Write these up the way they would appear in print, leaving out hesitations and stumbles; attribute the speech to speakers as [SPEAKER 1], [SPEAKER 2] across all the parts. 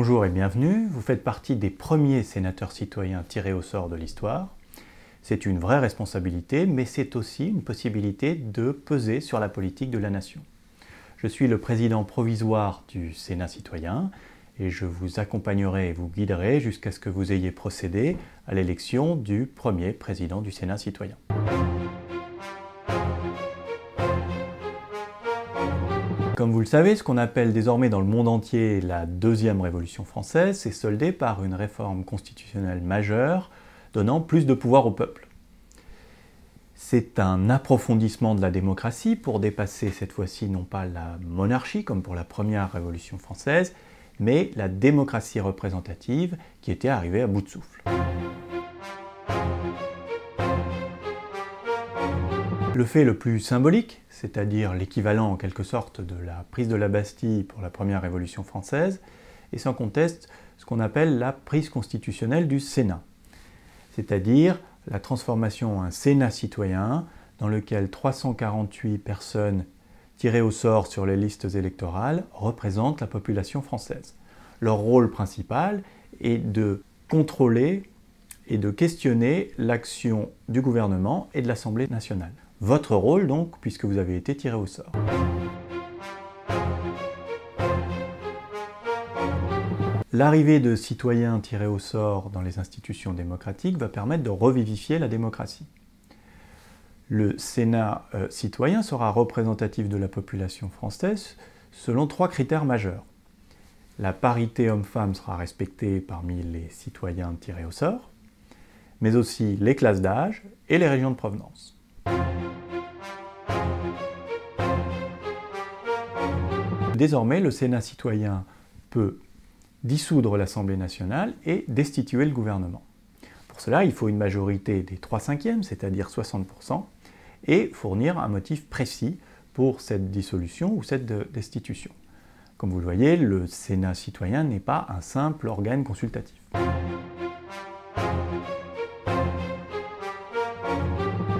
[SPEAKER 1] Bonjour et bienvenue, vous faites partie des premiers sénateurs citoyens tirés au sort de l'histoire. C'est une vraie responsabilité, mais c'est aussi une possibilité de peser sur la politique de la nation. Je suis le président provisoire du Sénat citoyen et je vous accompagnerai et vous guiderai jusqu'à ce que vous ayez procédé à l'élection du premier président du Sénat citoyen. Comme vous le savez, ce qu'on appelle désormais dans le monde entier la deuxième révolution française s'est soldée par une réforme constitutionnelle majeure donnant plus de pouvoir au peuple. C'est un approfondissement de la démocratie pour dépasser cette fois-ci non pas la monarchie comme pour la première révolution française, mais la démocratie représentative qui était arrivée à bout de souffle. Le fait le plus symbolique, c'est-à-dire l'équivalent en quelque sorte de la prise de la Bastille pour la première Révolution française, est sans conteste ce qu'on appelle la prise constitutionnelle du Sénat, c'est-à-dire la transformation en un Sénat citoyen dans lequel 348 personnes tirées au sort sur les listes électorales représentent la population française. Leur rôle principal est de contrôler et de questionner l'action du gouvernement et de l'Assemblée nationale. Votre rôle donc, puisque vous avez été tiré au sort. L'arrivée de citoyens tirés au sort dans les institutions démocratiques va permettre de revivifier la démocratie. Le Sénat citoyen sera représentatif de la population française selon 3 critères majeurs. La parité homme-femme sera respectée parmi les citoyens tirés au sort, mais aussi les classes d'âge et les régions de provenance. Désormais, le Sénat citoyen peut dissoudre l'Assemblée nationale et destituer le gouvernement. Pour cela, il faut une majorité des 3/5, c'est-à-dire 60%, et fournir un motif précis pour cette dissolution ou cette destitution. Comme vous le voyez, le Sénat citoyen n'est pas un simple organe consultatif.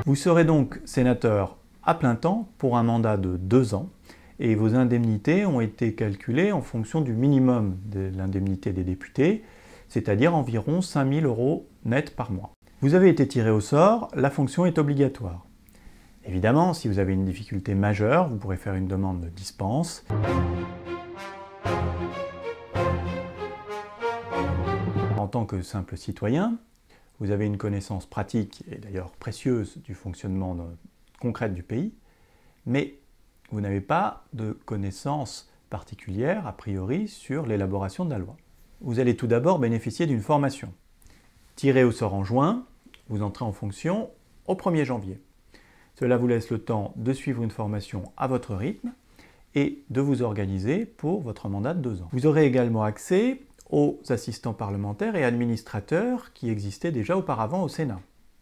[SPEAKER 1] Vous serez donc sénateur à plein temps pour un mandat de 2 ans et vos indemnités ont été calculées en fonction du minimum de l'indemnité des députés, c'est-à-dire environ 5 000 € net par mois. Vous avez été tiré au sort, la fonction est obligatoire. Évidemment, si vous avez une difficulté majeure, vous pourrez faire une demande de dispense. En tant que simple citoyen, vous avez une connaissance pratique et d'ailleurs précieuse du fonctionnement concret du pays, mais vous n'avez pas de connaissances particulières, a priori, sur l'élaboration de la loi. Vous allez tout d'abord bénéficier d'une formation. Tiré au sort en juin, vous entrez en fonction au 1er janvier. Cela vous laisse le temps de suivre une formation à votre rythme et de vous organiser pour votre mandat de 2 ans. Vous aurez également accès aux assistants parlementaires et administrateurs qui existaient déjà auparavant au Sénat.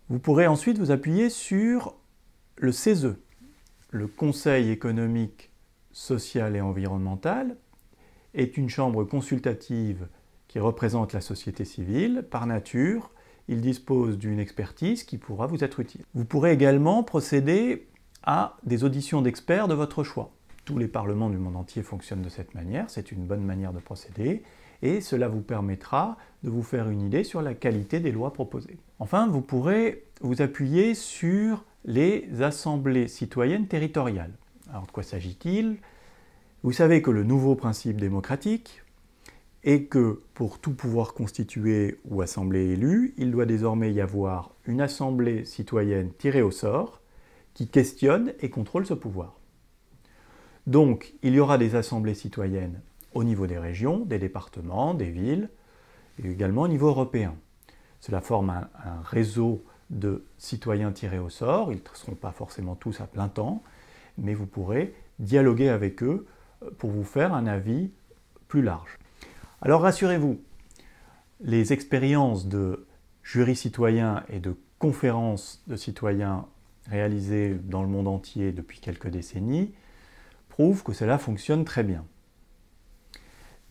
[SPEAKER 1] Vous pourrez ensuite vous appuyer sur le CESE, le Conseil économique, social et environnemental, est une chambre consultative qui représente la société civile. Par nature, il dispose d'une expertise qui pourra vous être utile. Vous pourrez également procéder à des auditions d'experts de votre choix. Tous les parlements du monde entier fonctionnent de cette manière, c'est une bonne manière de procéder, et cela vous permettra de vous faire une idée sur la qualité des lois proposées. Enfin, vous pourrez vous appuyer sur les assemblées citoyennes territoriales. Alors de quoi s'agit-il? Vous savez que le nouveau principe démocratique est que pour tout pouvoir constitué ou assemblée élue, il doit désormais y avoir une assemblée citoyenne tirée au sort qui questionne et contrôle ce pouvoir. Donc il y aura des assemblées citoyennes au niveau des régions, des départements, des villes, et également au niveau européen. Cela forme un réseau de citoyens tirés au sort, ils ne seront pas forcément tous à plein temps, mais vous pourrez dialoguer avec eux pour vous faire un avis plus large. Alors rassurez-vous, les expériences de jury citoyen et de conférences de citoyens réalisées dans le monde entier depuis quelques décennies prouvent que cela fonctionne très bien.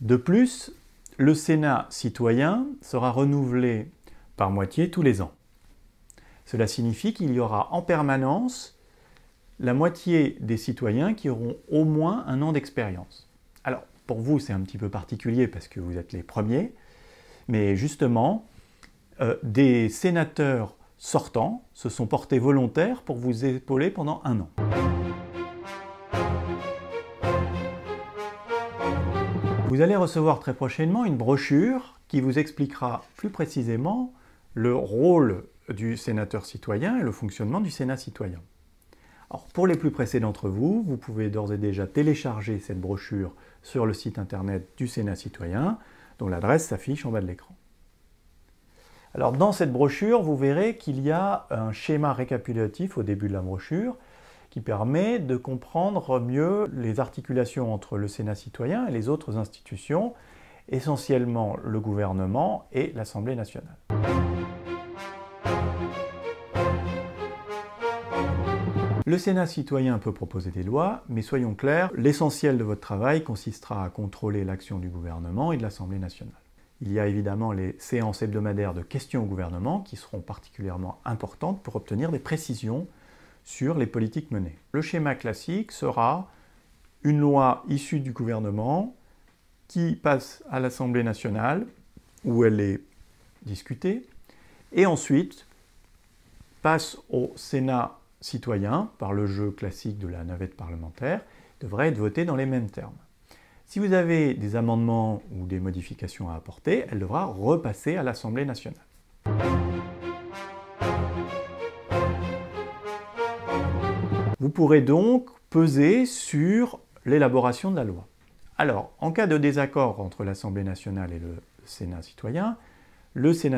[SPEAKER 1] De plus, le Sénat citoyen sera renouvelé par moitié tous les ans. Cela signifie qu'il y aura en permanence la moitié des citoyens qui auront au moins 1 an d'expérience. Alors, pour vous c'est un petit peu particulier parce que vous êtes les premiers, mais justement, des sénateurs sortants se sont portés volontaires pour vous épauler pendant 1 an. Vous allez recevoir très prochainement une brochure qui vous expliquera plus précisément le rôle du sénateur citoyen et le fonctionnement du Sénat citoyen. Alors, pour les plus pressés d'entre vous, vous pouvez d'ores et déjà télécharger cette brochure sur le site internet du Sénat citoyen, dont l'adresse s'affiche en bas de l'écran. Alors, dans cette brochure, vous verrez qu'il y a un schéma récapitulatif au début de la brochure qui permet de comprendre mieux les articulations entre le Sénat citoyen et les autres institutions, essentiellement le gouvernement et l'Assemblée nationale. Le Sénat citoyen peut proposer des lois, mais soyons clairs, l'essentiel de votre travail consistera à contrôler l'action du gouvernement et de l'Assemblée nationale. Il y a évidemment les séances hebdomadaires de questions au gouvernement qui seront particulièrement importantes pour obtenir des précisions sur les politiques menées. Le schéma classique sera une loi issue du gouvernement qui passe à l'Assemblée nationale où elle est discutée et ensuite passe au Sénat citoyen par le jeu classique de la navette parlementaire, devrait être votée dans les mêmes termes. Si vous avez des amendements ou des modifications à apporter, elle devra repasser à l'Assemblée nationale. Vous pourrez donc peser sur l'élaboration de la loi. Alors, en cas de désaccord entre l'Assemblée nationale et le Sénat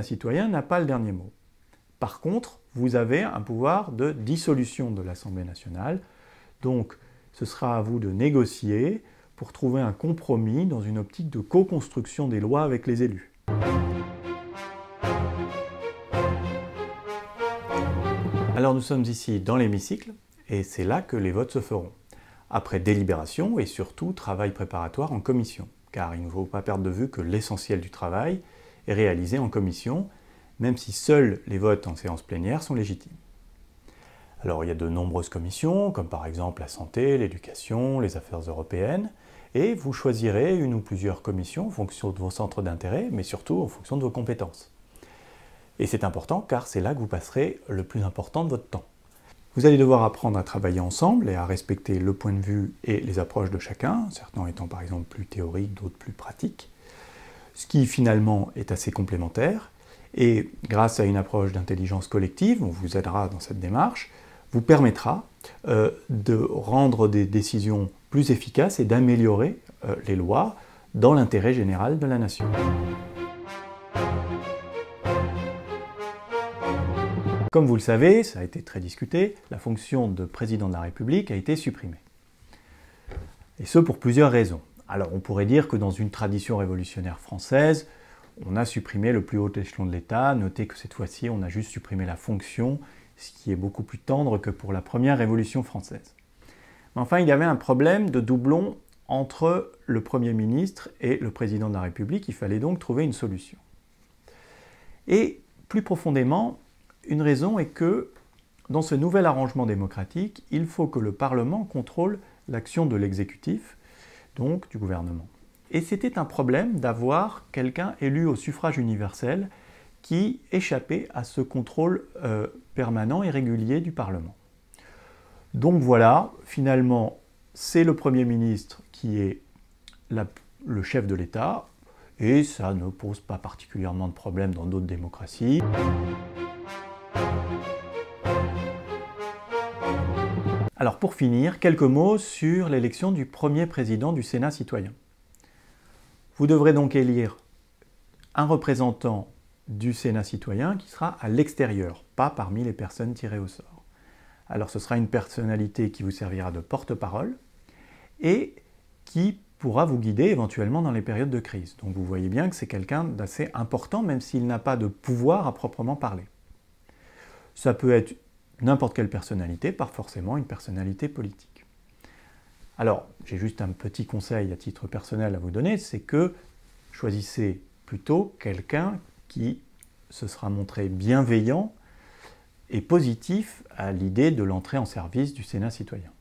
[SPEAKER 1] citoyen n'a pas le dernier mot. Par contre, vous avez un pouvoir de dissolution de l'Assemblée nationale, donc ce sera à vous de négocier pour trouver un compromis dans une optique de co-construction des lois avec les élus. Alors nous sommes ici dans l'hémicycle, et c'est là que les votes se feront, après délibération et surtout travail préparatoire en commission, car il ne faut pas perdre de vue que l'essentiel du travail est réalisé en commission, même si seuls les votes en séance plénière sont légitimes. Alors il y a de nombreuses commissions, comme par exemple la santé, l'éducation, les affaires européennes, et vous choisirez une ou plusieurs commissions en fonction de vos centres d'intérêt, mais surtout en fonction de vos compétences. Et c'est important car c'est là que vous passerez le plus important de votre temps. Vous allez devoir apprendre à travailler ensemble et à respecter le point de vue et les approches de chacun, certains étant par exemple plus théoriques, d'autres plus pratiques, ce qui finalement est assez complémentaire, et grâce à une approche d'intelligence collective, on vous aidera dans cette démarche, vous permettra de rendre des décisions plus efficaces et d'améliorer les lois dans l'intérêt général de la nation. Comme vous le savez, ça a été très discuté, la fonction de président de la République a été supprimée. Et ce pour plusieurs raisons. Alors on pourrait dire que dans une tradition révolutionnaire française, on a supprimé le plus haut échelon de l'État, notez que cette fois-ci on a juste supprimé la fonction, ce qui est beaucoup plus tendre que pour la première Révolution française. Mais enfin, il y avait un problème de doublon entre le Premier ministre et le Président de la République, il fallait donc trouver une solution. Et plus profondément, une raison est que, dans ce nouvel arrangement démocratique, il faut que le Parlement contrôle l'action de l'exécutif, donc du gouvernement. Et c'était un problème d'avoir quelqu'un élu au suffrage universel qui échappait à ce contrôle permanent et régulier du Parlement. Donc voilà, finalement, c'est le Premier ministre qui est le chef de l'État, et ça ne pose pas particulièrement de problème dans d'autres démocraties. Alors pour finir, quelques mots sur l'élection du premier président du Sénat citoyen. Vous devrez donc élire un représentant du Sénat citoyen qui sera à l'extérieur, pas parmi les personnes tirées au sort. Alors ce sera une personnalité qui vous servira de porte-parole et qui pourra vous guider éventuellement dans les périodes de crise. Donc vous voyez bien que c'est quelqu'un d'assez important, même s'il n'a pas de pouvoir à proprement parler. Ça peut être n'importe quelle personnalité, pas forcément une personnalité politique. Alors, j'ai juste un petit conseil à titre personnel à vous donner, c'est que choisissez plutôt quelqu'un qui se sera montré bienveillant et positif à l'idée de l'entrée en service du Sénat citoyen.